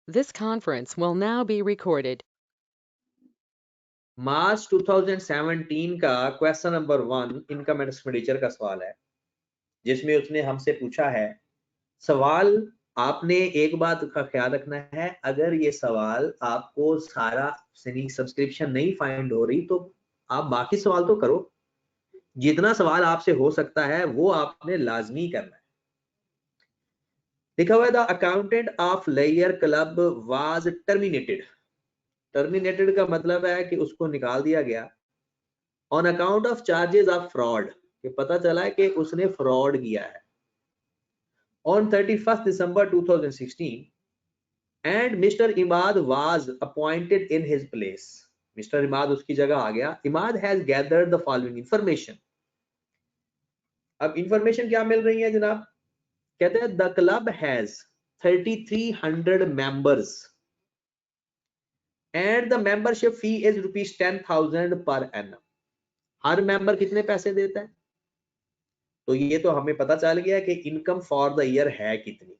This conference will now be recorded. मार्च 2017 का question number 1 income and expenditure का सवाल है, जिसमें उसने हमसे पूछा है। सवाल आपने एक बात का ख्याल रखना है, अगर ये सवाल आपको सारा सब्सक्रिप्शन नहीं फाइंड हो रही तो आप बाकी सवाल तो करो। जितना सवाल आपसे हो सकता है वो आपने लाजमी करना है। लिखा हुआ है the accountant of layer club was terminated. Terminated का मतलब है कि उसको निकाल दिया गया on account of charges of fraud, कि पता चला है कि उसने फ्रॉड किया है। On 31 December 2016 and mister Imad was appointed in his place. Mister Imad उसकी जगह आ गया। Imad has gathered the following information. अब इंफॉर्मेशन क्या मिल रही है जनाब? कहते हैं the club has 3300 members and the membership fee is ₹10,000 per annum. Her member कितने पैसे देता है? तो ये तो हमें पता चल गया कि इनकम फॉर द ईयर है कितनी।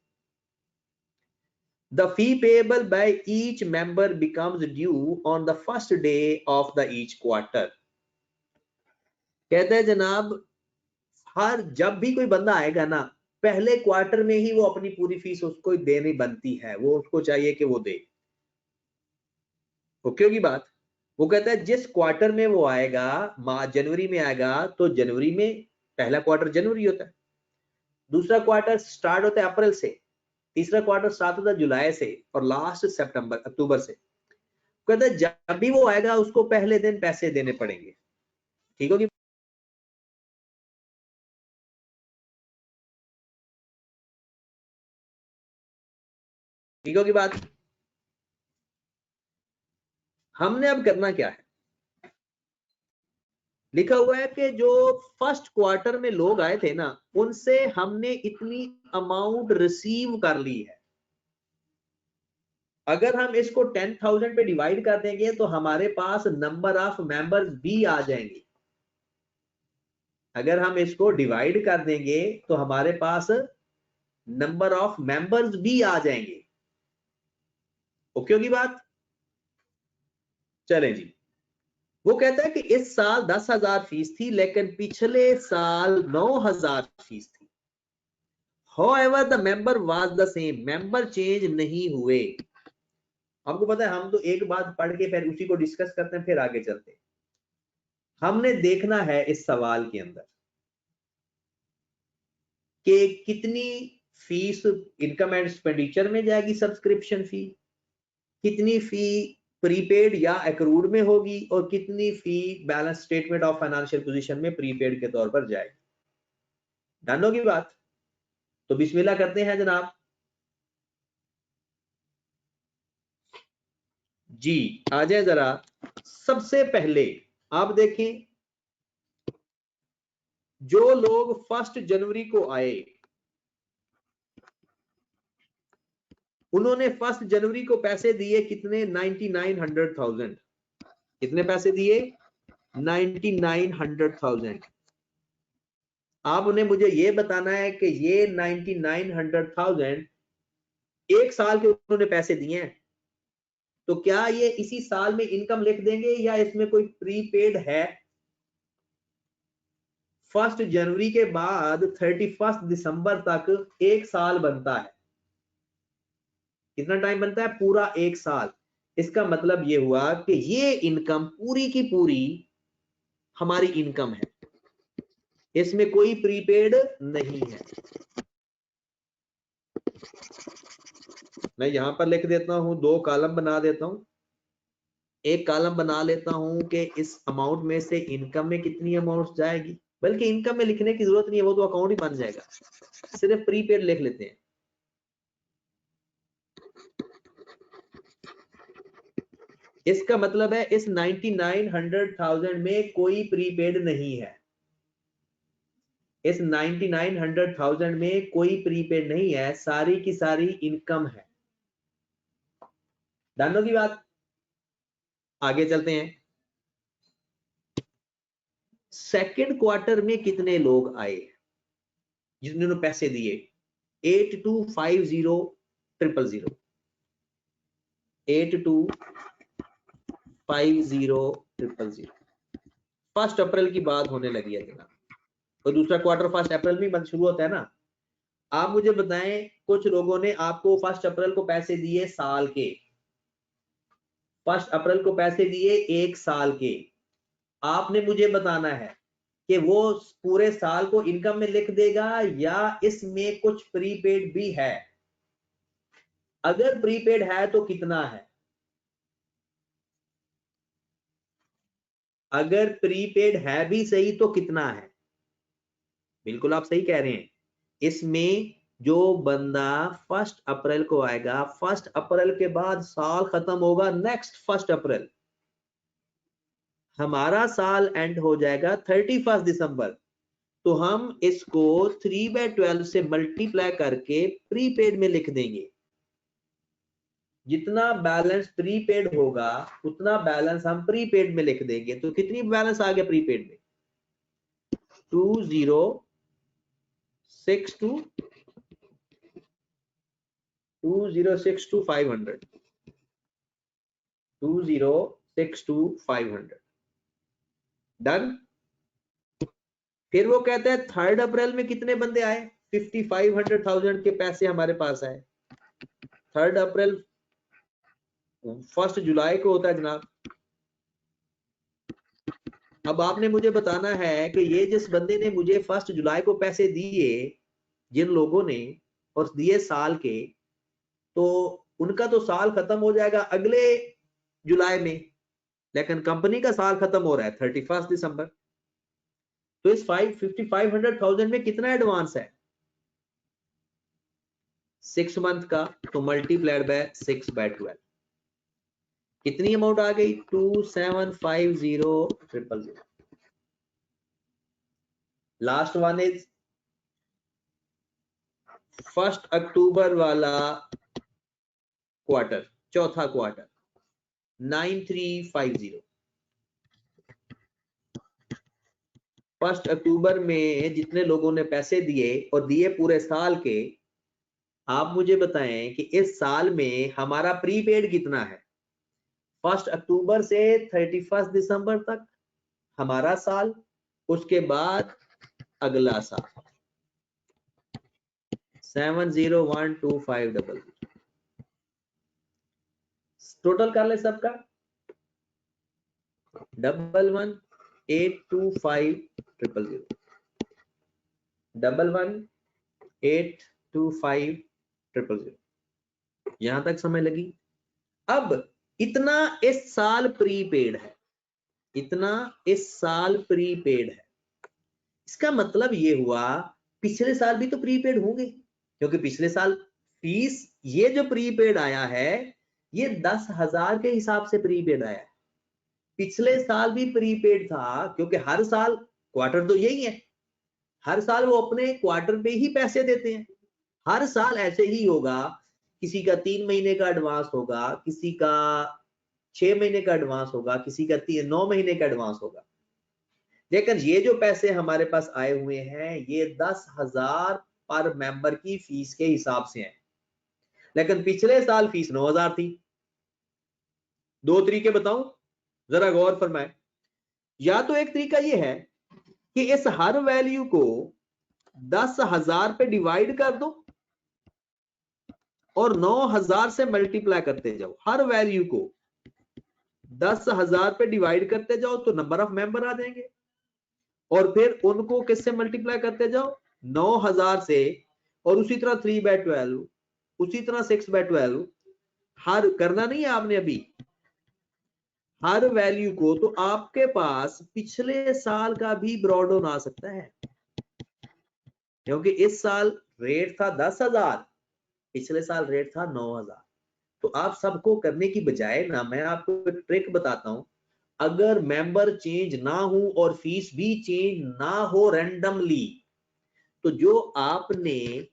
The fee payable by each member becomes due on the first day of the each quarter. कहते हैं जनाब, हर जब भी कोई बंदा आएगा ना, पहले क्वार्टर में ही वो अपनी पूरी फीस उसको देनी बनती है, वो उसको चाहिए कि वो दे। ओके होगी बात? वो कहता है जिस क्वार्टर में वो आएगा, जनवरी में आएगा तो जनवरी में पहला क्वार्टर जनवरी होता है, दूसरा क्वार्टर स्टार्ट होता है अप्रैल से, तीसरा क्वार्टर स्टार्ट होता है जुलाई से और लास्ट सितंबर अक्टूबर से। कहता है जब भी वो आएगा उसको पहले दिन पैसे देने पड़ेंगे। ठीक होगी? ठीक होगी बात? हमने अब करना क्या है? लिखा हुआ है कि जो फर्स्ट क्वार्टर में लोग आए थे ना, उनसे हमने इतनी अमाउंट रिसीव कर ली है। अगर हम इसको 10,000 पे डिवाइड कर देंगे तो हमारे पास नंबर ऑफ मेंबर्स भी आ जाएंगे। अगर हम इसको डिवाइड कर देंगे तो हमारे पास नंबर ऑफ मेंबर्स भी आ जाएंगे। ओके होगी बात? चलें जी। वो कहता है कि इस साल 10,000 फीस थी, लेकिन पिछले साल 9,000 फीस थी। However, the member was the same. Member change नहीं हुए। हमको पता है, हम तो एक बात पढ़ के फिर उसी को डिस्कस करते हैं, फिर आगे चलते हैं। हमने देखना है इस सवाल के अंदर कि कितनी फीस इनकम एंड एक्सपेंडिचर में जाएगी, सब्सक्रिप्शन फी कितनी फी प्रीपेड या एक्रूड में होगी, और कितनी fee balance statement of financial position में प्रीपेड के तौर पर जाएगी। डन होगी बात? तो बिस्मिल्लाह करते हैं जनाब जी। आ जाए जरा। सबसे पहले आप देखें, जो लोग 1 जनवरी को आए, उन्होंने 1 जनवरी को पैसे दिए कितने? 99,100,000। कितने पैसे दिए? 99,100,000। आप उन्हें मुझे ये बताना है कि ये 99,100,000 एक साल के उन्होंने पैसे दिए हैं, तो क्या ये इसी साल में इनकम लिख देंगे या इसमें कोई प्रीपेड है? 1 जनवरी के बाद 31 दिसंबर तक एक साल बनता है। कितना टाइम बनता है? पूरा एक साल। इसका मतलब ये हुआ कि ये इनकम पूरी की पूरी हमारी इनकम है, इसमें कोई प्रीपेड नहीं है। मैं यहां पर लिख देता हूं, 2 कॉलम बना देता हूं। एक कॉलम बना लेता हूं कि इस अमाउंट में से इनकम में कितनी अमाउंट जाएगी, बल्कि इनकम में लिखने की जरूरत नहीं है, वो तो अकाउंट ही बन जाएगा, सिर्फ प्रीपेड लिख लेते हैं। इसका मतलब है इस 99,100,000 में कोई प्रीपेड नहीं है। इस 99,100,000 में कोई प्रीपेड नहीं है, सारी की सारी इनकम है। जानों की बात? आगे चलते हैं। सेकंड क्वार्टर में कितने लोग आए जिन्होंने पैसे दिए? 8250,000। 8250,000। 1 अप्रैल की बात होने लगी है जनाब, तो दूसरा क्वार्टर 1 अप्रैल में शुरू होता है ना। आप मुझे बताएं, कुछ लोगों ने आपको 1 अप्रैल को पैसे दिए साल के, 1 अप्रैल को पैसे दिए 1 साल के। आपने मुझे बताना है कि वो पूरे साल को इनकम में लिख देगा या इसमें कुछ प्रीपेड भी है। अगर प्रीपेड है तो कितना है, अगर प्रीपेड है भी सही तो कितना है। बिल्कुल आप सही कह रहे हैं, इसमें जो बंदा 1 अप्रैल को आएगा, 1 अप्रैल के बाद साल खत्म होगा नेक्स्ट 1 अप्रैल, हमारा साल एंड हो जाएगा 31 दिसंबर। तो हम इसको 3/12 से मल्टीप्लाई करके प्रीपेड में लिख देंगे। जितना बैलेंस प्रीपेड होगा उतना बैलेंस हम प्रीपेड में लिख देंगे। तो कितनी बैलेंस आ गया प्रीपेड में, 2062,500, 2062,500 डन। फिर वो कहते हैं 3 अप्रैल में कितने बंदे आए, 55,100,000 के पैसे हमारे पास आए। 3 अप्रैल 1 जुलाई को होता है जनाब। अब आपने मुझे बताना है कि ये जिस बंदे ने मुझे 1 जुलाई को पैसे दिए, जिन लोगों ने, और दिए साल के, तो उनका तो साल खत्म हो जाएगा अगले जुलाई में, लेकिन कंपनी का साल खत्म हो रहा है 31 दिसंबर। तो इस 55,100,000 में कितना एडवांस है, 6 मंथ का, तो मल्टीप्लाइड बाय 6/12 कितनी अमाउंट आ गई, 2750,000। लास्ट वन इज 1 अक्टूबर वाला क्वार्टर, चौथा क्वार्टर, 9350। 1 अक्टूबर में जितने लोगों ने पैसे दिए और दिए पूरे साल के, आप मुझे बताएं कि इस साल में हमारा प्रीपेड कितना है। 1 अक्टूबर से 31 दिसंबर तक हमारा साल, उसके बाद अगला साल 701250। टोटल कर ले सबका, 11,825,000, 11,825,000। यहां तक समय लगी। अब इतना इस साल प्रीपेड है, इतना इस साल प्रीपेड है। इसका मतलब ये हुआ पिछले साल भी तो प्रीपेड होंगे, क्योंकि पिछले साल फीस, ये जो प्रीपेड आया है ये 10,000 के हिसाब से प्रीपेड आया है। पिछले साल भी प्रीपेड था, क्योंकि हर साल क्वार्टर तो यही है, हर साल वो अपने क्वार्टर पे ही पैसे देते हैं। हर साल ऐसे ही होगा, किसी का 3 महीने का एडवांस होगा, किसी का 6 महीने का एडवांस होगा, किसी का 9 महीने का एडवांस होगा। लेकिन ये जो पैसे हमारे पास आए हुए हैं ये 10,000 पर मेंबर की फीस के हिसाब से है, लेकिन पिछले साल फीस 9,000 थी। दो तरीके बताऊं, जरा गौर फरमाए। या तो एक तरीका ये है कि इस हर वैल्यू को 10,000 पे डिवाइड कर दो और 9,000 से मल्टीप्लाई करते जाओ। हर वैल्यू को 10,000 पे डिवाइड करते जाओ तो नंबर ऑफ मेंबर आ जाएंगे, और फिर उनको किससे मल्टीप्लाई करते जाओ, 9,000 से, और उसी तरह 3/12, उसी तरह 6/12। हर करना नहीं है आपने अभी, हर वैल्यू को, तो आपके पास पिछले साल का भी ब्रॉडऑन आ सकता है, क्योंकि इस साल रेट था 10,000, पिछले साल रेट था 9,000। तो आप सबको करने की बजाय ना, मैं आपको एक ट्रिक बताता हूं। अगर मेंबर चेंज ना हो और फीस भी चेंज ना हो रैंडमली, तो जो आपने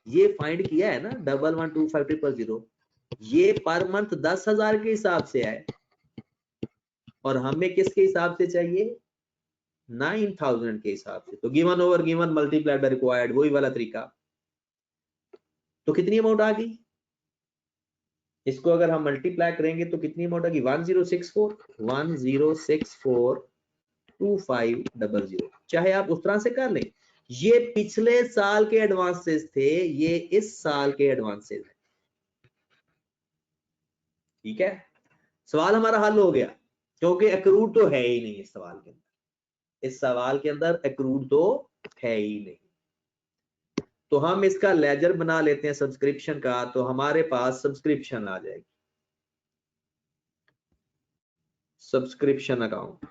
ये फाइंड किया है ना 11,125,000, ये पर मंथ 10,000 के हिसाब से है, और हमें किसके हिसाब से चाहिए, 9,000 के हिसाब से। तो given over given multiplied by required, वही वाला तरीका। तो कितनी अमाउंट आ गई, इसको अगर हम मल्टीप्लाई करेंगे तो कितनी अमाउंट आएगी 1064 चाहे आप उस तरह से कर लें। ये पिछले साल के एडवांसेस थे, ये इस साल के एडवांसेस है। ठीक है, सवाल हमारा हल हो गया, क्योंकि एक्रूड तो है ही नहीं इस सवाल के अंदर। इस सवाल के अंदर एक्रूड तो है ही नहीं। तो हम इसका लेजर बना लेते हैं सब्सक्रिप्शन का, तो हमारे पास सब्सक्रिप्शन आ जाएगी, सब्सक्रिप्शन अकाउंट।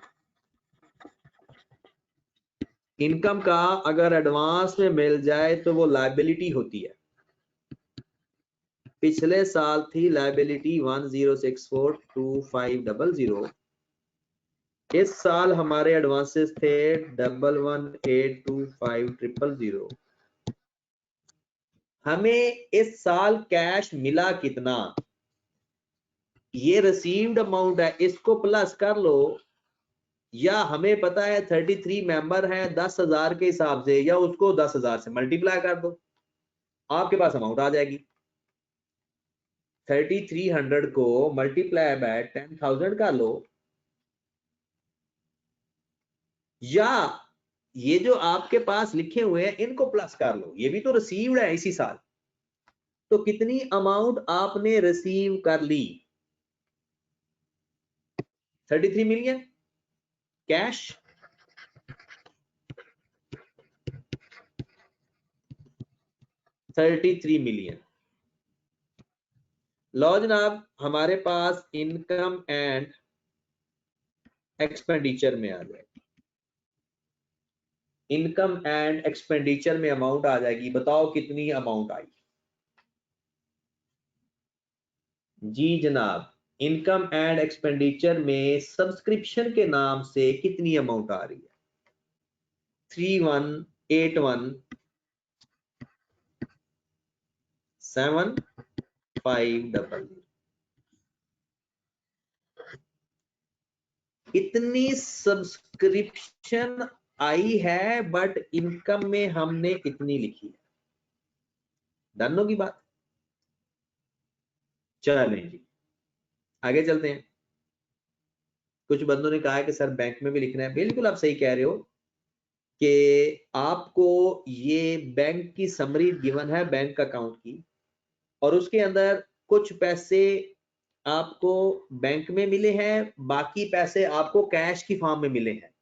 इनकम का अगर एडवांस में मिल जाए तो वो लायबिलिटी होती है। पिछले साल थी लायबिलिटी 10642500। इस साल हमारे एडवांसेस थे 11825000। हमें इस साल कैश मिला कितना, ये रिसीव्ड अमाउंट है, इसको प्लस कर लो, या हमें पता है 33 मेंबर हैं 10,000 के हिसाब से, या उसको 10,000 से मल्टीप्लाई कर दो, आपके पास अमाउंट आ जाएगी। 3300 को मल्टीप्लाई बाय 10,000 कर लो, या ये जो आपके पास लिखे हुए हैं इनको प्लस कर लो, ये भी तो रिसीव्ड है इसी साल। तो कितनी अमाउंट आपने रिसीव कर ली, 33 मिलियन कैश। $33 मिलियन। लो जनाब, हमारे पास इनकम एंड एक्सपेंडिचर में आ जाएगी, इनकम एंड एक्सपेंडिचर में अमाउंट आ जाएगी। बताओ कितनी अमाउंट आई। जी जनाब, इनकम एंड एक्सपेंडिचर में सब्सक्रिप्शन के नाम से कितनी अमाउंट आ रही है, 3181,750। इतनी सब्सक्रिप्शन आई है, बट इनकम में हमने इतनी लिखी है। डन होगी बात। चलें जी, आगे चलते हैं। कुछ बंदों ने कहा है कि सर बैंक में भी लिखना है। बिल्कुल आप सही कह रहे हो कि आपको ये बैंक की समरी गिवन है बैंक अकाउंट की, और उसके अंदर कुछ पैसे आपको बैंक में मिले हैं, बाकी पैसे आपको कैश की फॉर्म में मिले हैं।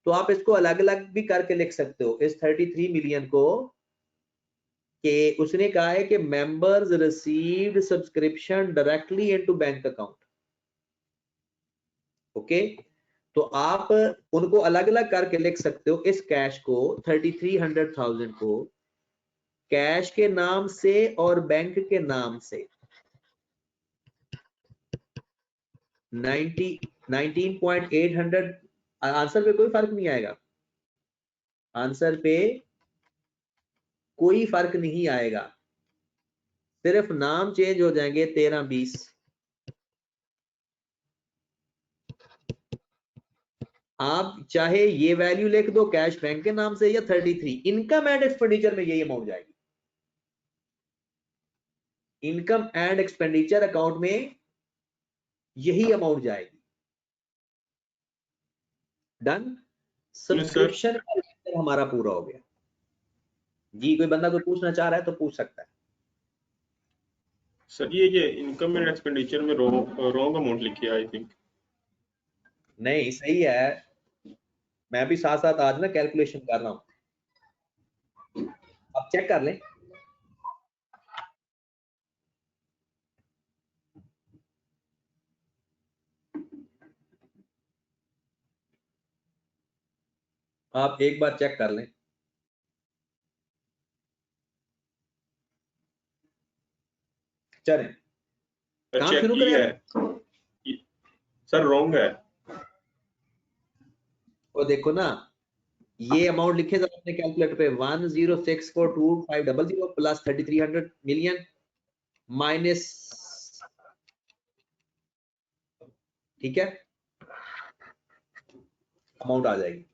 तो आप इसको अलग अलग भी करके लिख सकते हो इस 33 मिलियन को, कि उसने कहा है कि members received subscription directly into bank account. Okay, तो आप उनको अलग अलग करके लिख सकते हो। इस कैश को 3300,000 को कैश के नाम से और बैंक के नाम से 19.800। आंसर पे कोई फर्क नहीं आएगा, आंसर पे कोई फर्क नहीं आएगा, सिर्फ नाम चेंज हो जाएंगे 13-20। आप चाहे ये वैल्यू लिख दो कैश बैंक के नाम से, या 33 इनकम एंड एक्सपेंडिचर में यही अमाउंट जाएगी। इनकम एंड एक्सपेंडिचर अकाउंट में यही अमाउंट जाएगी। डन। सब्सक्रिप्शन का लेक्चर हमारा पूरा हो गया जी। कोई बंदा कोई पूछना चाह रहा है तो पूछ सकता है। सर ये इनकम एंड एक्सपेंडिचर में रॉन्ग अमाउंट लिखी है आई थिंक। नहीं सही है, मैं भी साथ साथ आज ना कैलकुलेशन कर रहा हूं, आप चेक कर लें। आप एक बार चेक कर लें। चलें काम चेक शुरू की करें। है सर, रॉन्ग है। वो देखो ना, ये अमाउंट लिखे जरा अपने कैलकुलेटर पे, 10642500 प्लस 3300 मिलियन माइनस, ठीक है, अमाउंट आ जाएगी।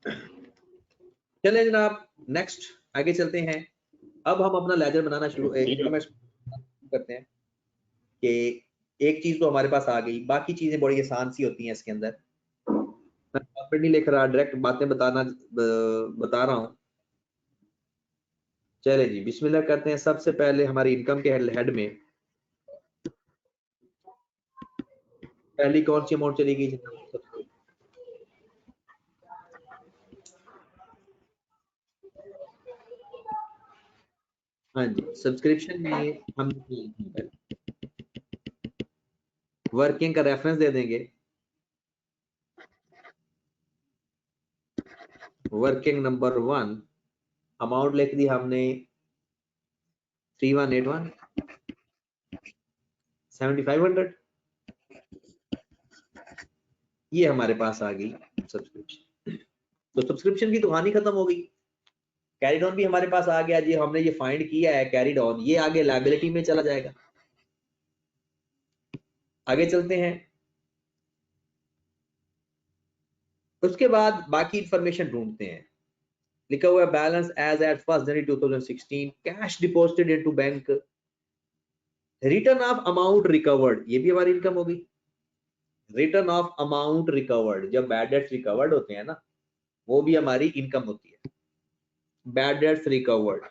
चले जनाब नेक्स्ट आगे चलते हैं। अब हम अपना लेजर बनाना शुरू करते हैं। कि एक चीज तो हमारे पास आ गई, बाकी चीजें बड़ी आसान सी होती हैं इसके अंदर। मैं प्रॉफिट नहीं लिख रहा, डायरेक्ट बातें बता रहा हूँ। चले जी बिस्मिल्लाह करते हैं। सबसे पहले हमारी इनकम के हेड में पहली कौन सी अमाउंट चली गई? हाँ जी, सब्सक्रिप्शन में हम वर्किंग का रेफरेंस दे देंगे। वर्किंग नंबर 1 अमाउंट लिख दी हमने 3181 7500, ये हमारे पास आ गई सब्सक्रिप्शन। तो सब्सक्रिप्शन की तो कहानी खत्म हो गई। कैरिड ऑन भी हमारे पास आ गया जी, हमने ये फाइंड किया है कैरिड ऑन, ये आगे लायबिलिटी में चला जाएगा। आगे चलते हैं, उसके बाद बाकी इंफॉर्मेशन ढूंढते हैं। लिखा हुआ है balance as at 1 January 2016, cash deposited into bank, return of amount recovered, ये भी हमारी इनकम होगी। रिटर्न ऑफ अमाउंट रिकवर्ड, जब बैड डेट्स रिकवर्ड होते हैं ना, वो भी हमारी इनकम होती है। बैड डेट्स रिकवर्ड,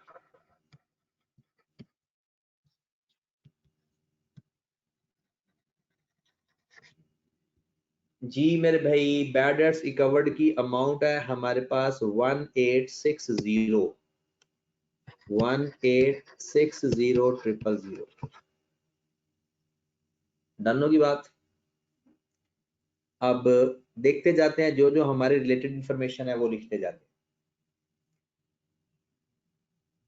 जी मेरे भाई, बैड डेट्स रिकवर्ड की अमाउंट है हमारे पास 1860 डन होगी बात। अब देखते जाते हैं, जो जो हमारे रिलेटेड इंफॉर्मेशन है वो लिखते जाते हैं।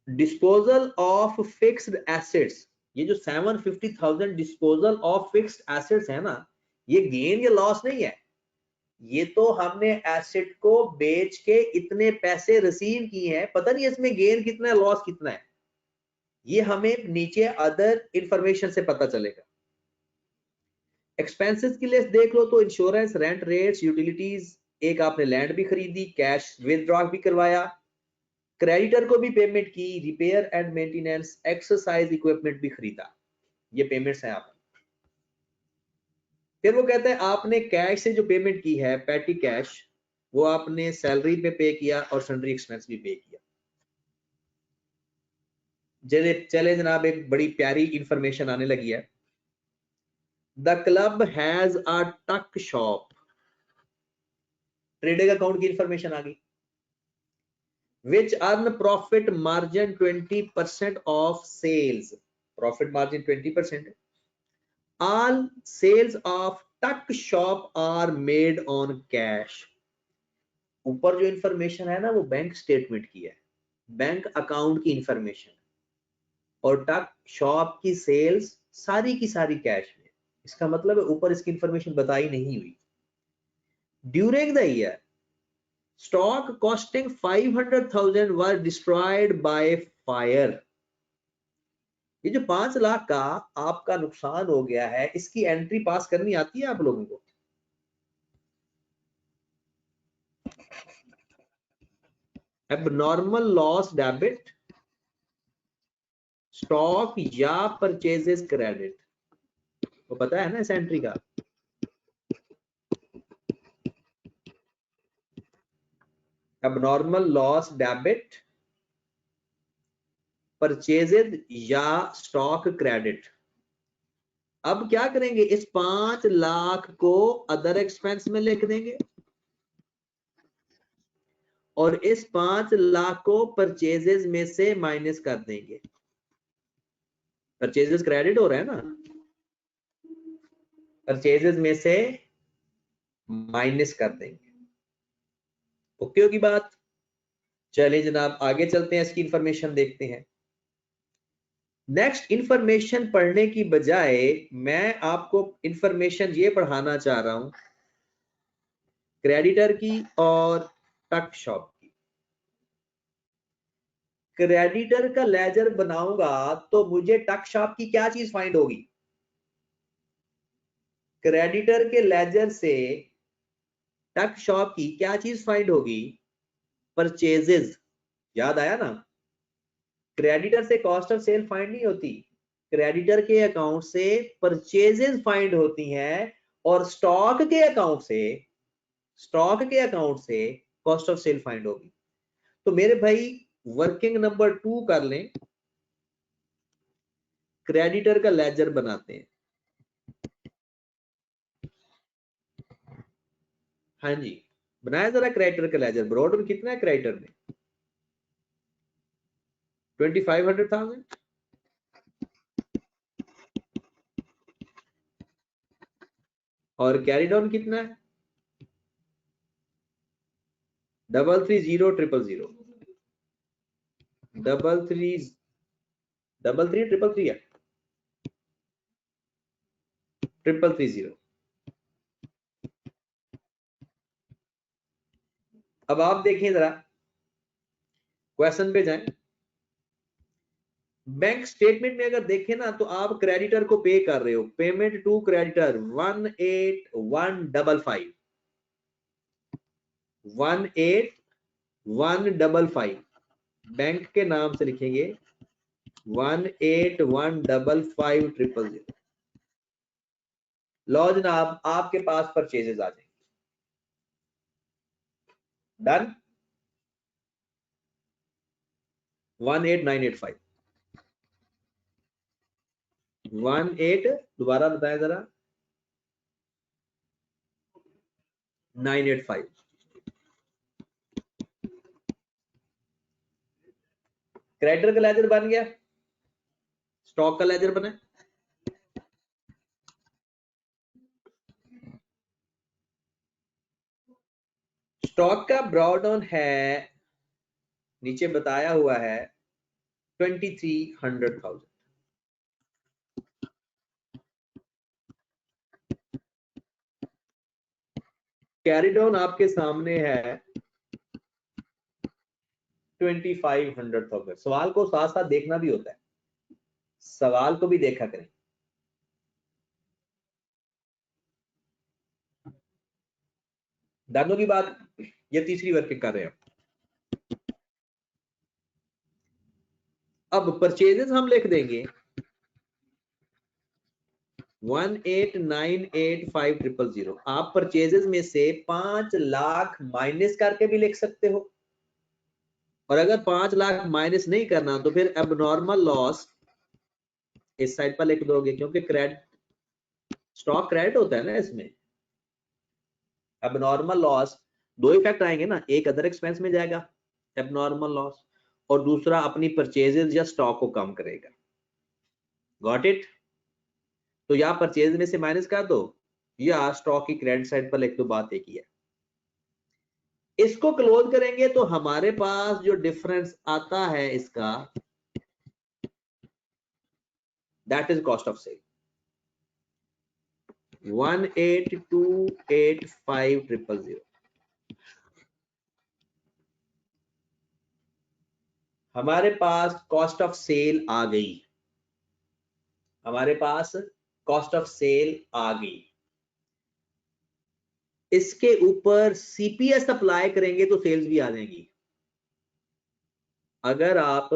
डिस्पोजल ऑफ फिक्स्ड एसेट्स, ये जो 750,000 डिस्पोजल ऑफ फिक्स्ड एसेट्स है ना, ये गेन या लॉस नहीं है, ये तो हमने एसेट को बेच के इतने पैसे रिसीव किए हैं, पता नहीं इसमें गेन कितना है लॉस कितना है, ये हमें नीचे अदर इंफॉर्मेशन से पता चलेगा। एक्सपेंसेस की लिस्ट देख लो तो इंश्योरेंस, रेंट, रेट्स, यूटिलिटीज, एक आपने लैंड भी खरीदी, कैश विदड्रॉ भी करवाया, क्रेडिटर को भी पेमेंट की, repair and maintenance, exercise equipment भी खरीदा, ये पेमेंट्स हैं आपने। फिर वो कहते हैं आपने कैश से जो पेमेंट की है पैटी कैश, वो आपने सैलरी पे पे किया और सन्ड्री एक्सपेंस भी पे किया। चले जनाब, एक बड़ी प्यारी इंफॉर्मेशन आने लगी है। द क्लब हैज अ टक शॉप, ट्रेडिंग अकाउंट की इंफॉर्मेशन आ गई। which earn profit margin 20% of sales, profit margin 20%, all sales of tuck shop are made on cash। ऊपर जो इंफॉर्मेशन है ना, वो बैंक स्टेटमेंट की है, बैंक अकाउंट की इंफॉर्मेशन, और टक शॉप की सेल्स सारी की सारी कैश में। इसका मतलब है ऊपर इसकी इंफॉर्मेशन बताई नहीं हुई। During the year stock costing 500,000 were destroyed by fire। ये जो 5 लाख का आपका नुकसान हो गया है, इसकी एंट्री पास करनी आती है आप लोगों को? एबनॉर्मल लॉस डेबिट, स्टॉक या परचेजेस क्रेडिट, तो पता है ना इस एंट्री का? एबनॉर्मल लॉस डेबिट, परचेजेज या स्टॉक क्रेडिट। अब क्या करेंगे, इस 5 लाख को अदर एक्सपेंस में लिख देंगे और इस 5 लाख को परचेजेस में से माइनस कर देंगे। परचेजेस क्रेडिट हो रहा है ना, परचेजेस में से माइनस कर देंगे। ओके होगी बात? चलिए जनाब आगे चलते हैं, इसकी इंफॉर्मेशन देखते हैं। नेक्स्ट इंफॉर्मेशन पढ़ने की बजाय मैं आपको इंफॉर्मेशन ये पढ़ाना चाह रहा हूं क्रेडिटर की और टक शॉप की। क्रेडिटर का लेजर बनाऊंगा तो मुझे टक शॉप की क्या चीज फाइंड होगी? क्रेडिटर के लेजर से टक शॉप की क्या चीज फाइंड होगी? परचेजेस। याद आया ना, क्रेडिटर से कॉस्ट ऑफ सेल फाइंड नहीं होती, क्रेडिटर के अकाउंट से परचेजेस फाइंड होती हैं और स्टॉक के अकाउंट से कॉस्ट ऑफ सेल फाइंड होगी। तो मेरे भाई वर्किंग नंबर 2 कर लें, क्रेडिटर का लेजर बनाते हैं। हाँ जी, बनाया जरा क्रेडिटर का लेजर। ब्रॉड में कितना है क्रेडिटर में? 2500,000। और कैरी डाउन कितना है? 330,000 333 है 330। अब आप देखें जरा, क्वेश्चन पे जाएं। बैंक स्टेटमेंट में अगर देखें ना तो आप क्रेडिटर को पे कर रहे हो, पेमेंट टू क्रेडिटर 18155 बैंक के नाम से लिखेंगे 1815500। लो जनाब, आपके पास परचेजेस आ जाएंगे। डन। 18985 18, दोबारा बताएं जरा, 985। क्रेडिटर का लेजर बन गया, स्टॉक का लेजर बना। स्टॉक का ब्रॉडाउन है, नीचे बताया हुआ है 2300,000। कैरी डाउन आपके सामने है 2500,000। सवाल को साथ साथ देखना भी होता है, सवाल को भी देखा करें। दानों की बात, ये तीसरी वर्किंग कर रहे हैं। अब परचेजेस हम लिख देंगे 1898500। आप परचेजेस में से 5 लाख माइनस करके भी लिख सकते हो, और अगर 5 लाख माइनस नहीं करना तो फिर एबनॉर्मल लॉस इस साइड पर लिख दोगे, क्योंकि क्रेडिट स्टॉक क्रेडिट होता है ना इसमें। एबनॉर्मल लॉस, दो इफेक्ट आएंगे ना, एक अदर एक्सपेंस में जाएगा एबनॉर्मल लॉस, और दूसरा अपनी परचेजेस या स्टॉक को कम करेगा। Got it? तो या परचेज में से माइनस कर दो या स्टॉक की क्रेडिट साइड पर लिख दो, बात एक ही है। इसको क्लोज करेंगे तो हमारे पास जो डिफरेंस आता है इसका, that is cost of sale 1828500। हमारे पास कॉस्ट ऑफ सेल आ गई, हमारे पास कॉस्ट ऑफ सेल आ गई। इसके ऊपर सीपीएस अप्लाई करेंगे तो सेल्स भी आ जाएंगी। अगर आप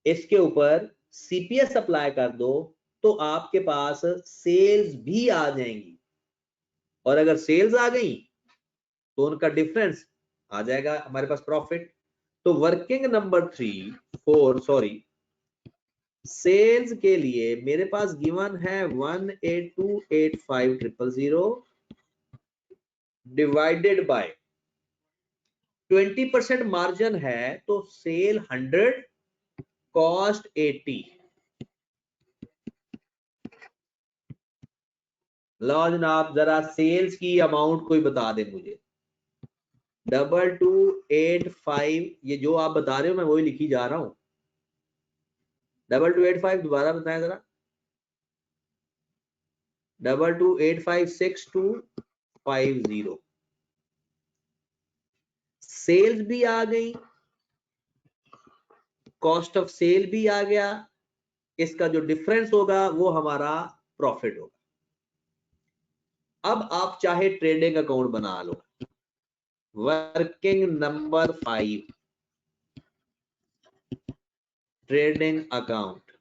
इसके ऊपर सीपीएस अप्लाई कर दो तो आपके पास सेल्स भी आ जाएंगी, और अगर सेल्स आ गई तो उनका डिफरेंस आ जाएगा हमारे पास प्रॉफिट। तो वर्किंग नंबर 4 सेल्स के लिए मेरे पास गिवन है 1828500 डिवाइडेड बाय 20% मार्जिन है तो सेल 100, कॉस्ट 80। लो जनाब, जरा सेल्स की अमाउंट कोई बता दे मुझे। 2285, ये जो आप बता रहे हो मैं वही लिखी जा रहा हूं। 2285 दोबारा बताएं जरा। 22856250। सेल्स भी आ गई, कॉस्ट ऑफ सेल भी आ गया, इसका जो डिफरेंस होगा वो हमारा प्रॉफिट होगा। अब आप चाहे ट्रेडिंग अकाउंट बना लो। Working number 5 trading account.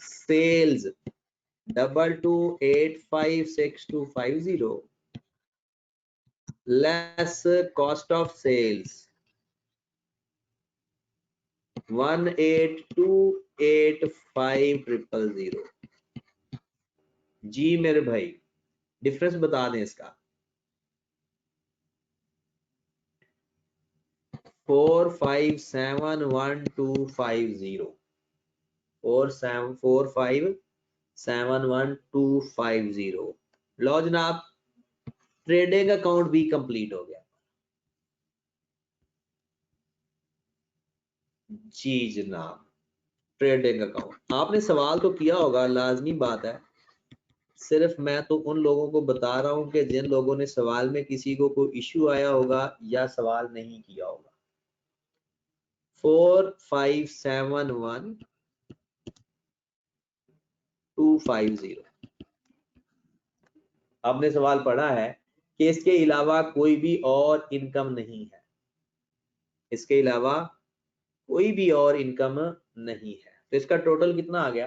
Sales 22856250 less cost of sales 1828500। जी मेरे भाई डिफरेंस बता दें इसका। 4571250 4571250। लो जनाब ट्रेडिंग अकाउंट भी कंप्लीट हो गया। जी जनाब ट्रेडिंग अकाउंट आपने सवाल तो किया होगा, लाजमी बात है। सिर्फ मैं तो उन लोगों को बता रहा हूं कि जिन लोगों ने सवाल में किसी को कोई इश्यू आया होगा या सवाल नहीं किया होगा। 4571250 आपने सवाल पढ़ा है कि इसके अलावा कोई भी और इनकम नहीं है, इसके अलावा कोई भी और इनकम नहीं है। तो इसका टोटल कितना आ गया,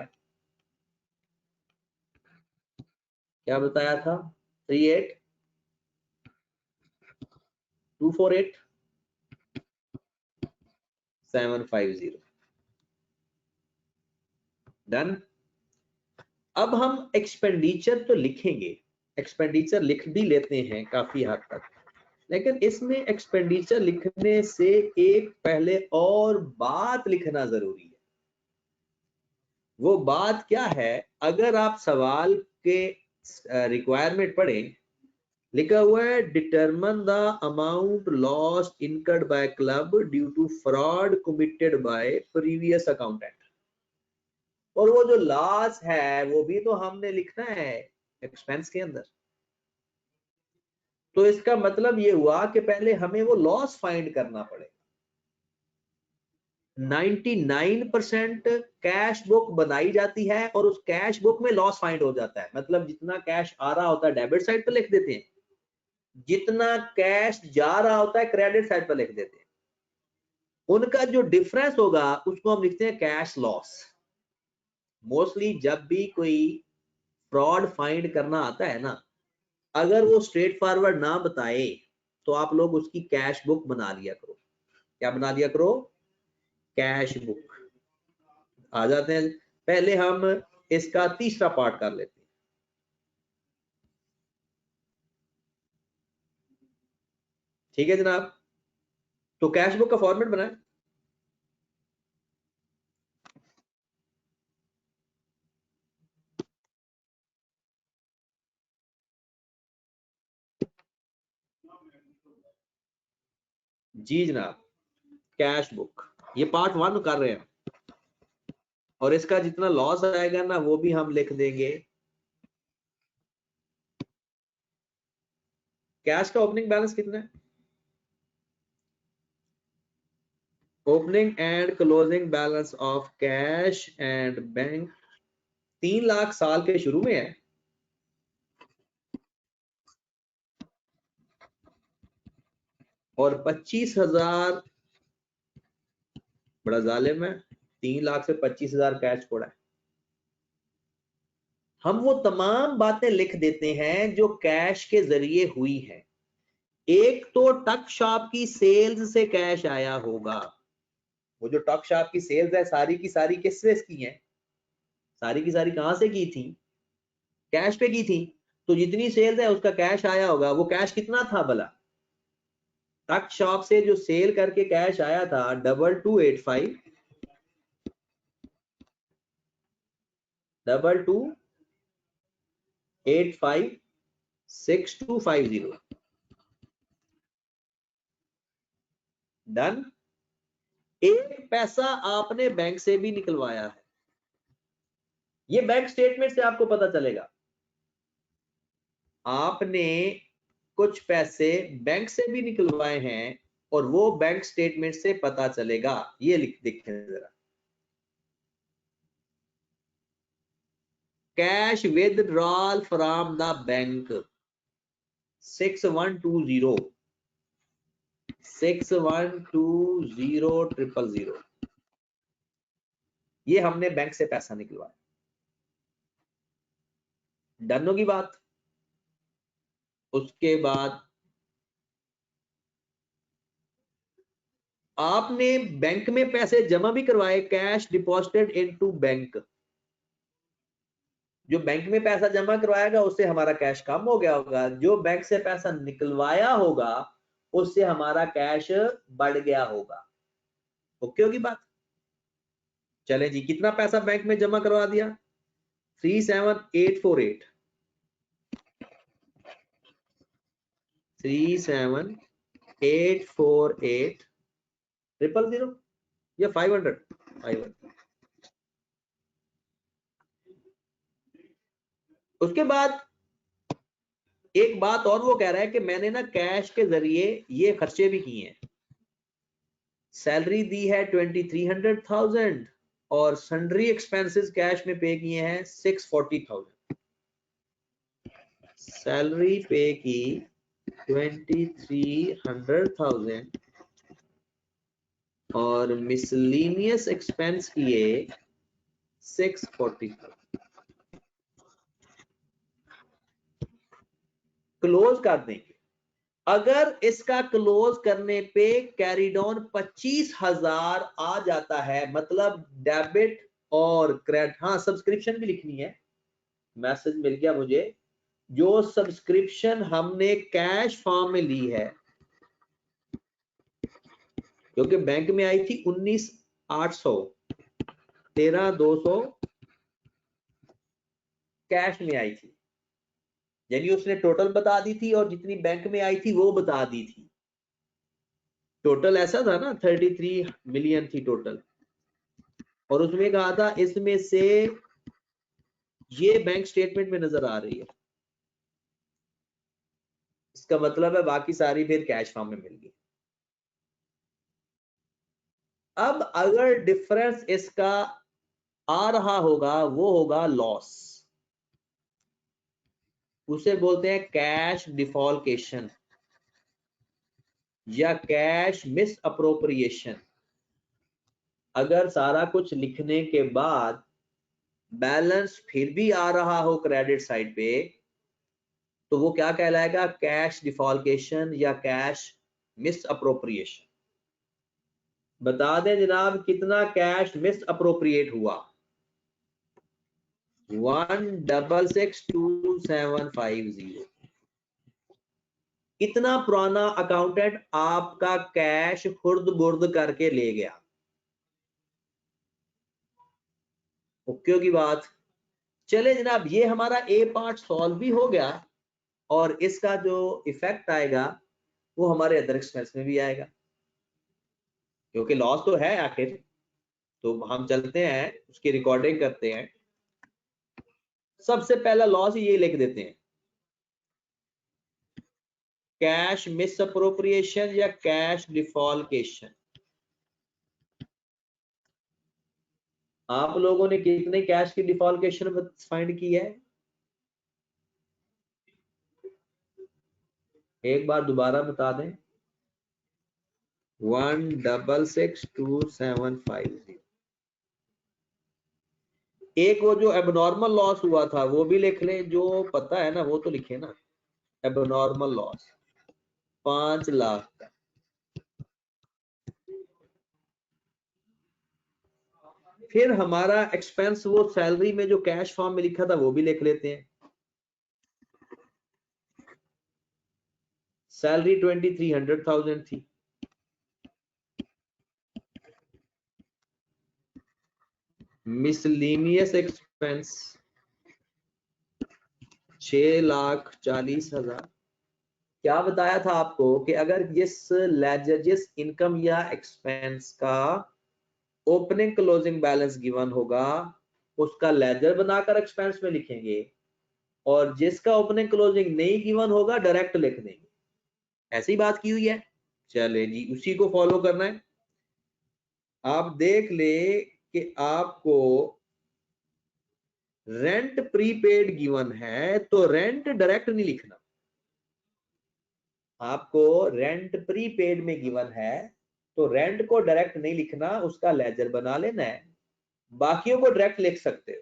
क्या बताया था? 38248,750 डन। अब हम एक्सपेंडिचर तो लिखेंगे, एक्सपेंडिचर लिख भी लेते हैं काफी हद तक, लेकिन इसमें एक्सपेंडिचर लिखने से एक पहले और बात लिखना जरूरी है। वो बात क्या है? अगर आप सवाल के रिक्वायरमेंट पढ़ें, लिखा हुआ है determine the amount lost incurred by club due to fraud committed by previous accountant. और वो जो लॉस है वो भी तो हमने लिखना है एक्सपेंस के अंदर। तो इसका मतलब ये हुआ कि पहले हमें वो लॉस फाइंड करना पड़ेगा। 99% कैश बुक बनाई जाती है और उस कैश बुक में लॉस फाइंड हो जाता है। मतलब जितना कैश आ रहा होता है डेबिट साइड पर लिख देते हैं, जितना कैश जा रहा होता है क्रेडिट साइड पर लिख देते हैं। उनका जो डिफरेंस होगा उसको हम लिखते हैं कैश लॉस। मोस्टली जब भी कोई फ्रॉड फाइंड करना आता है ना, अगर वो स्ट्रेट फॉरवर्ड ना बताए तो आप लोग उसकी कैश बुक बना लिया करो। क्या बना लिया करो? Cash book. आ जाते हैं, पहले हम इसका तीसरा पार्ट कर लेते हैं। ठीक है जनाब, तो कैश बुक का फॉर्मेट बनाए। जी जनाब कैश बुक, ये पार्ट 1 कर रहे हैं और इसका जितना लॉस आएगा ना वो भी हम लिख देंगे। कैश का ओपनिंग बैलेंस कितना है? Opening and closing balance of cash and bank 3 lakh साल के शुरू में है और 25,000 बड़ा जालिम है, 3 लाख से 25,000 कैश पड़ा है। हम वो तमाम बातें लिख देते हैं जो कैश के जरिए हुई है। एक तो टक शॉप की सेल्स से कैश आया होगा। वो जो टक शॉप की सेल्स है सारी की सारी किस से की है? सारी की सारी कहां से की थी? कैश पे की थी। तो जितनी सेल्स है उसका कैश आया होगा। वो कैश कितना था भला? टक शॉप से जो सेल करके कैश आया था 2285 6250 डन। एक पैसा आपने बैंक से भी निकलवाया है, ये बैंक स्टेटमेंट से आपको पता चलेगा। आपने कुछ पैसे बैंक से भी निकलवाए हैं और वो बैंक स्टेटमेंट से पता चलेगा। ये लिख देखें जरा, cash withdrawal from the bank 6120 6120 000, ये हमने बैंक से पैसा निकलवाया। डन होगी बात। उसके बाद आपने बैंक में पैसे जमा भी करवाए, कैश डिपॉजिटेड इनटू बैंक। जो बैंक में पैसा जमा करवाएगा उससे हमारा कैश कम हो गया होगा, जो बैंक से पैसा निकलवाया होगा उससे हमारा कैश बढ़ गया होगा। ओके होगी बात। चले जी, कितना पैसा बैंक में जमा करवा दिया? 37848 37848 000 या 500 उसके बाद एक बात और वो कह रहा है कि मैंने ना कैश के जरिए ये खर्चे भी किए हैं। सैलरी दी है 2300,000 और सन्ड्री एक्सपेंसेस कैश में पे किए हैं 640,000। सैलरी पे की 2300,000 और मिसलेनियस एक्सपेंस किए 640,000। क्लोज कर देंगे। अगर इसका क्लोज करने पे कैरिड ऑन 25,000 आ जाता है, मतलब डेबिट और क्रेडिट, हाँ सब्सक्रिप्शन भी लिखनी है, मैसेज मिल गया मुझे। जो सब्सक्रिप्शन हमने कैश फॉर्म में ली है, क्योंकि बैंक में आई थी 19,800, 13,200 कैश में आई थी, यानी उसने टोटल बता दी थी और जितनी बैंक में आई थी वो बता दी थी। टोटल ऐसा था ना 33 मिलियन थी टोटल, और उसमें कहा था इसमें से ये बैंक स्टेटमेंट में नजर आ रही है, इसका मतलब है बाकी सारी फिर कैश फॉर्म में मिल गई। अब अगर डिफरेंस इसका आ रहा होगा वो होगा लॉस, उसे बोलते हैं कैश डिफॉल्केशन या कैश मिस अप्रोप्रिएशन। अगर सारा कुछ लिखने के बाद बैलेंस फिर भी आ रहा हो क्रेडिट साइड पे, तो वो क्या कहलाएगा? कैश डिफॉल्केशन या कैश मिस अप्रोप्रिएशन। बता दें जनाब कितना कैश मिस अप्रोप्रिएट हुआ? 1662750। इतना पुराना अकाउंटेंट आपका कैश खुर्द बुर्द करके ले गया। ओके की बात। चले जनाब, ये हमारा ए पार्ट सॉल्व भी हो गया और इसका जो इफेक्ट आएगा वो हमारे अदर एक्सपेंस में भी आएगा, क्योंकि लॉस तो है आखिर। तो हम चलते हैं उसकी रिकॉर्डिंग करते हैं। सबसे पहला लॉस ये लिख देते हैं, कैश मिस अप्रोप्रिएशन या कैश डिफॉल्केशन। आप लोगों ने कितने कैश की डिफॉल्केशन फाइंड की है? एक बार दोबारा बता दें। 1662750। एक वो जो एबनॉर्मल लॉस हुआ था वो भी लिख लें, जो पता है ना वो तो लिखे ना। एबनॉर्मल लॉस 5 लाख का। फिर हमारा एक्सपेंस वो सैलरी में जो कैश फॉर्म में लिखा था वो भी लिख लेते हैं। सैलरी 2300,000 थी। Miscellaneous expense 6,40,000। क्या बताया था आपको कि अगर जिस इनकम या एक्सपेंस का ओपनिंग क्लोजिंग बैलेंस गिवन होगा उसका लेजर बनाकर एक्सपेंस में लिखेंगे, और जिसका ओपनिंग क्लोजिंग नहीं गिवन होगा डायरेक्ट लिख देंगे। ऐसी बात की हुई है। चले जी, उसी को फॉलो करना है। आप देख ले कि आपको रेंट प्रीपेड गिवन है तो रेंट डायरेक्ट नहीं लिखना। आपको रेंट प्रीपेड में गिवन है तो रेंट को डायरेक्ट नहीं लिखना, उसका लेजर बना लेना है। बाकियों को डायरेक्ट लिख सकते हो।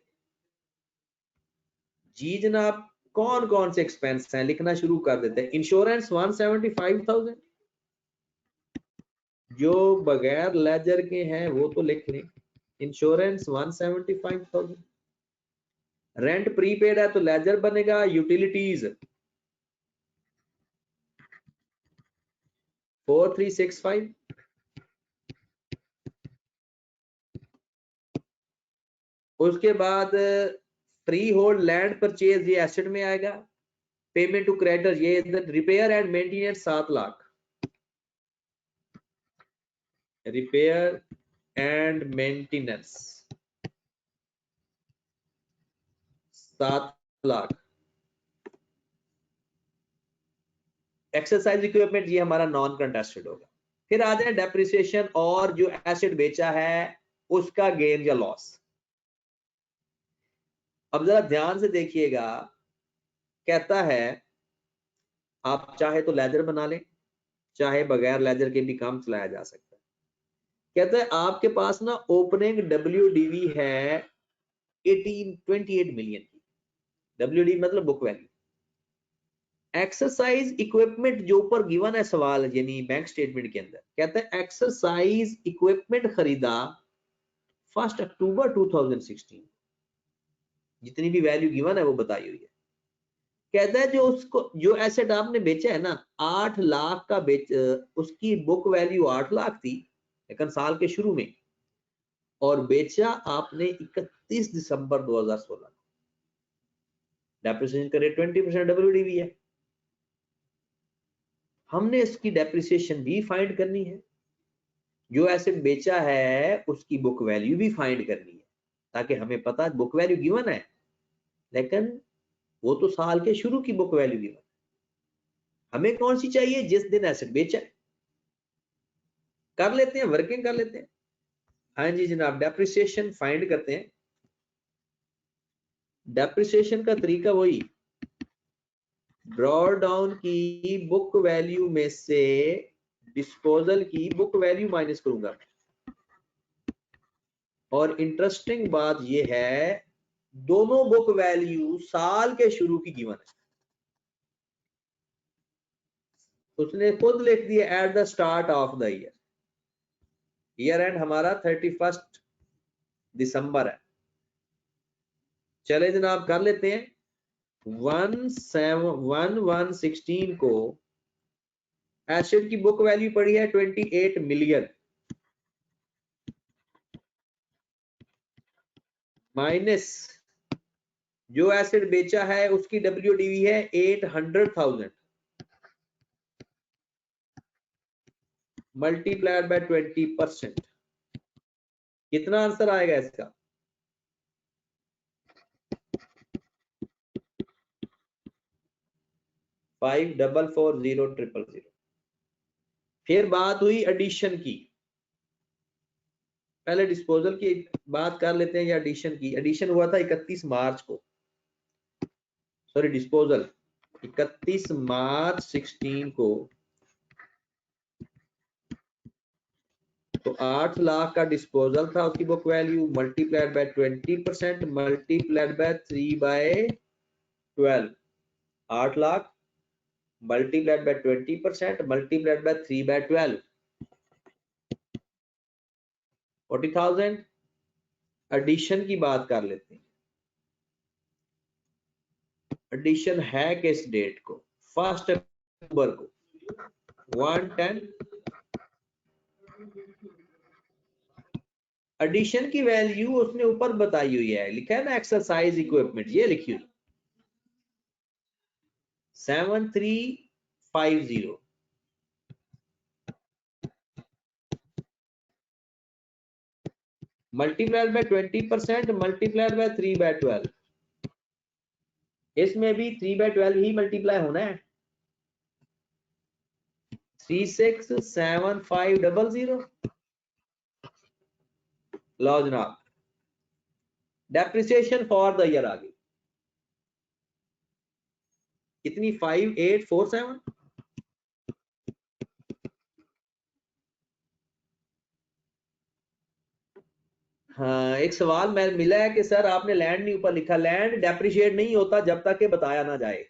जी जनाब, कौन कौन से एक्सपेंस हैं लिखना शुरू कर देते हैं। इंश्योरेंस 175,000, जो बगैर लेजर के हैं वो तो लिख लें। इंश्योरेंस 175,000, रेंट प्रीपेड है तो लेजर बनेगा। यूटिलिटीज 4365, उसके बाद फ्री होल्ड लैंड परचेज ये एसेट में आएगा। पेमेंट टू क्रेडिटर ये repair and maintenance 7 lakh, repair and maintenance 7 lakh. Exercise equipment ये हमारा नॉन कंटेस्टेड होगा। फिर आ जाए डेप्रिसिएशन और जो एसेट बेचा है उसका गेन या लॉस। अब जरा ध्यान से देखिएगा, कहता है आप चाहे तो लेजर बना लें, चाहे बगैर लेजर के भी काम चलाया जा सकता है। कहता है आपके पास ना ओपनिंग WDV है 28 मिलियन की। WDV मतलब बुक वैल्यू। एक्सरसाइज इक्विपमेंट जो ऊपर गिवन है सवाल यानी बैंक स्टेटमेंट के अंदर, कहता है एक्सरसाइज इक्विपमेंट खरीदा 1 अक्टूबर 2016, जितनी भी वैल्यू गिवन है वो बताई हुई है। कहता है जो उसको जो एसेट आपने बेचा है ना 8 लाख का उसकी बुक वैल्यू 8 लाख थी लेकिन साल के शुरू में, और बेचा आपने 31 दिसंबर 2016। डेप्रिसिएशन का रेट 20% WDV है। हमने इसकी डेप्रिसिएशन भी फाइंड करनी है, जो एसेट बेचा है उसकी बुक वैल्यू भी फाइंड करनी है, ताकि हमें पता बुक वैल्यू गिवन है लेकिन वो तो साल के शुरू की बुक वैल्यू गिवन। हमें कौन सी चाहिए? जिस दिन एसेट बेचा। कर लेते हैं, वर्किंग कर लेते हैं। हाँ जी जनाब, डेप्रिसिएशन फाइंड करते हैं। डेप्रिसिएशन का तरीका वही, ड्रॉ डाउन की बुक वैल्यू में से डिस्पोजल की बुक वैल्यू माइनस करूंगा। और इंटरेस्टिंग बात यह है दोनों बुक वैल्यू साल के शुरू की गिवन है। उसने खुद लिख दिया at the start of the year. Year and हमारा 31 दिसंबर है। चले जनाब कर लेते हैं। 1/1/16 को एसेट की बुक वैल्यू पड़ी है 28 मिलियन, माइनस जो एसेट बेचा है उसकी WDV है 800,000, मल्टीप्लाइड बाय 20%। कितना आंसर आएगा इसका? 5440000। फिर बात हुई एडिशन की। पहले डिस्पोजल की बात कर लेते हैं या एडिशन की। एडिशन हुआ था 31 मार्च को, सॉरी डिस्पोजल 31 मार्च 16 को। तो 8 लाख का डिस्पोजल था, उसकी book value multiplied by 20% multiplied by 3/12। 8 lakh multiplied by 20% multiplied by 3/12, 40,000। Addition की बात कर लेते हैं। एडिशन है किस डेट को? 1 अक्टूबर को 110। एडिशन की वैल्यू उसने ऊपर बताई हुई है, लिखा है ना एक्सरसाइज इक्विपमेंट, ये लिखी हुई 7350 मल्टीप्लाइड बाय 20% मल्टीप्लाइड बाय 3/12। इसमें भी 3/12 ही मल्टीप्लाई होना है। 367500। लो जनाब, डेप्रिसिएशन फॉर द ईयर आ गई कितनी? 5847। हाँ, एक सवाल मैं मिला है कि सर आपने लैंड नहीं ऊपर लिखा। लैंड डेप्रिशिएट नहीं होता जब तक कि बताया ना जाए।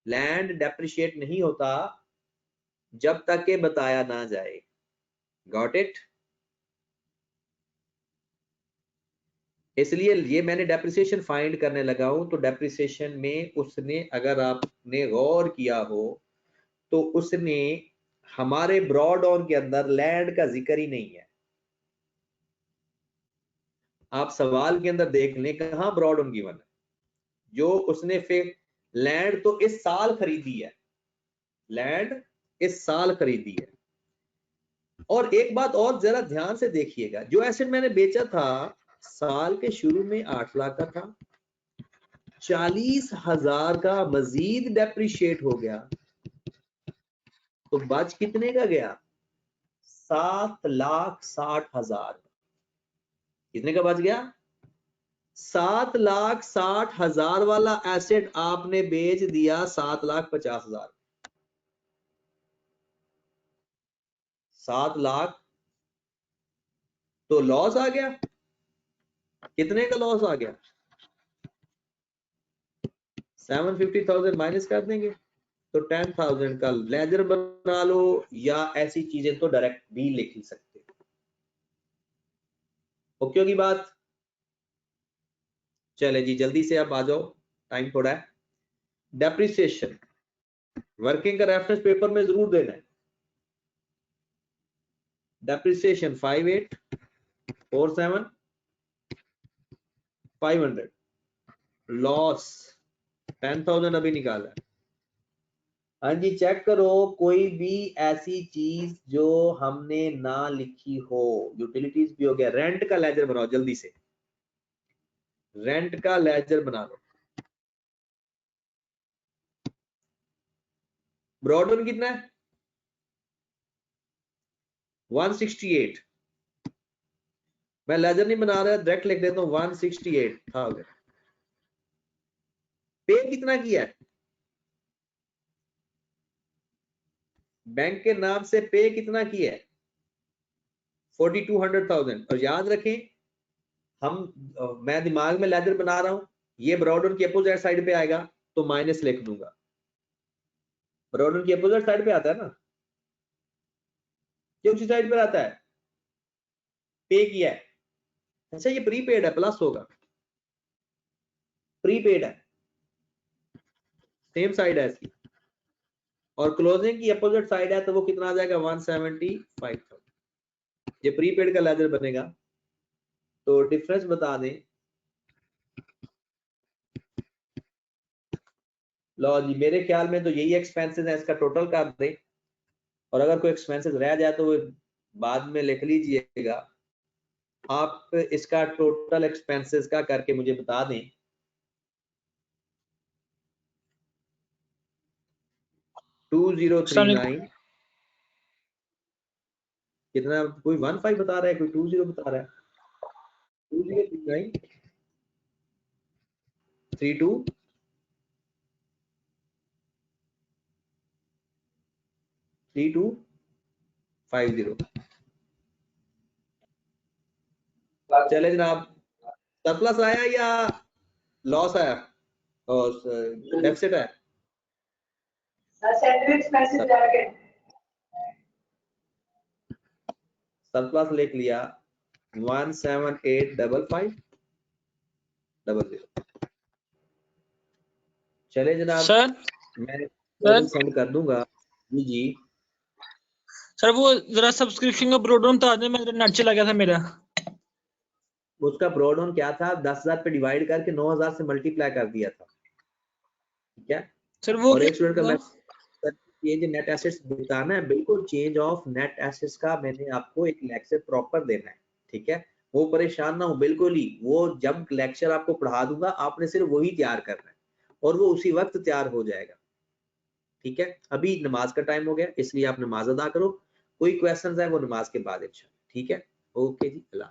लैंड डेप्रिशिएट नहीं होता जब तक के बताया ना जाए। Got it? इसलिए ये मैंने डेप्रिसिएशन फाइंड करने लगा हूं। तो डेप्रिसिएशन में उसने, अगर आपने गौर किया हो तो उसने हमारे ब्रॉड ऑन के अंदर लैंड का जिक्र ही नहीं है। आप सवाल के अंदर देख लें कहां ब्रॉड ऑन गिवन है। जो उसने फिर लैंड तो इस साल खरीदी है, लैंड इस साल खरीदी है। और एक बात और जरा ध्यान से देखिएगा, जो एसेट मैंने बेचा था साल के शुरू में 8 लाख का था, 40,000 का मजीद डेप्रिशिएट हो गया तो बच कितने का गया? 7,60,000। कितने का बच गया? 7,60,000 वाला एसेट आपने बेच दिया 7,50,000। 7 लाख तो लॉस आ गया। कितने का लॉस आ गया? 750,000 माइनस कर देंगे तो 10,000 का लेजर बना लो, या ऐसी चीजें तो डायरेक्ट भी लिख ही सकते हो। ओके होगी बात? चले जी जल्दी से आप आ जाओ, टाइम थोड़ा है। डेप्रिसिएशन वर्किंग का रेफरेंस पेपर में जरूर देना है। डेप्रिसिएशन 5847 500, लॉस 10,000 अभी निकाला है। हाँ जी चेक करो कोई भी ऐसी चीज जो हमने ना लिखी हो। यूटिलिटीज भी हो गया। रेंट का लेजर बनाओ जल्दी से, रेंट का लेजर बना लो। ब्रॉडबैंड कितना है? 168। मैं लेजर नहीं बना रहा, डायरेक्ट लिख देता हूं 168,000। पे कितना किया है? बैंक के नाम से पे कितना किया है? 42,100,000। और याद रखें मैं दिमाग में लेजर बना रहा हूं, ये ब्रॉडबैंड की अपोजिट साइड पे आएगा तो माइनस लिख दूंगा। ब्रॉडबैंड की अपोजिट साइड पे आता है ना, ये उसी साइड पे आता है। पे किया है, अच्छा ये प्रीपेड है, प्लस होगा। प्रीपेड है, सेम साइड है इसकी, और क्लोजिंग की अपोजिट साइड है तो वो कितना आ जाएगा? 175,000। ये प्रीपेड का लेजर बनेगा। तो डिफरेंस बता दें। लो जी मेरे ख्याल में तो यही एक्सपेंसेस है, इसका टोटल कर दें। और अगर कोई एक्सपेंसेस रह जाए तो वो बाद में लिख लीजिएगा। आप इसका टोटल एक्सपेंसेस का करके मुझे बता दें। अस्सलाम 2039 कितना? कोई 15 बता रहा है, कोई 20 बता रहा है। 2039 32 3250। चले जनाब, सरप्लस आया या लॉस आया और डेफिसिट है? सरप्लस लिख लिया 178,550। चले जनाब, सर मैं सर सेंड कर दूंगा। जी जी सर वो जरा सब्सक्रिप्शन का ब्रोडन बता दें, मेरा नेट चला गया था मेरा। उसका ब्रॉडऑन क्या था? 10,000 पे डिवाइड करके 9,000 से मल्टीप्लाई कर दिया था। ठीक है। सर वो और एक स्टूडेंट का मैसेज, ये जो नेट एसेट्स बताना है, बिल्कुल चेंज ऑफ नेट एसेट्स का मैंने आपको एक लेक्चर प्रॉपर देना है। ठीक है, वो परेशान ना हो बिल्कुल ही। वो जब लेक्चर आपको पढ़ा दूंगा आपने सिर्फ वही तैयार करना है और वो उसी वक्त तैयार हो जाएगा। ठीक है, अभी नमाज का टाइम हो गया इसलिए आप नमाज अदा करो। कोई क्वेश्चन है वो नमाज के बाद। अच्छा ठीक है, ओके जी, अल्लाह।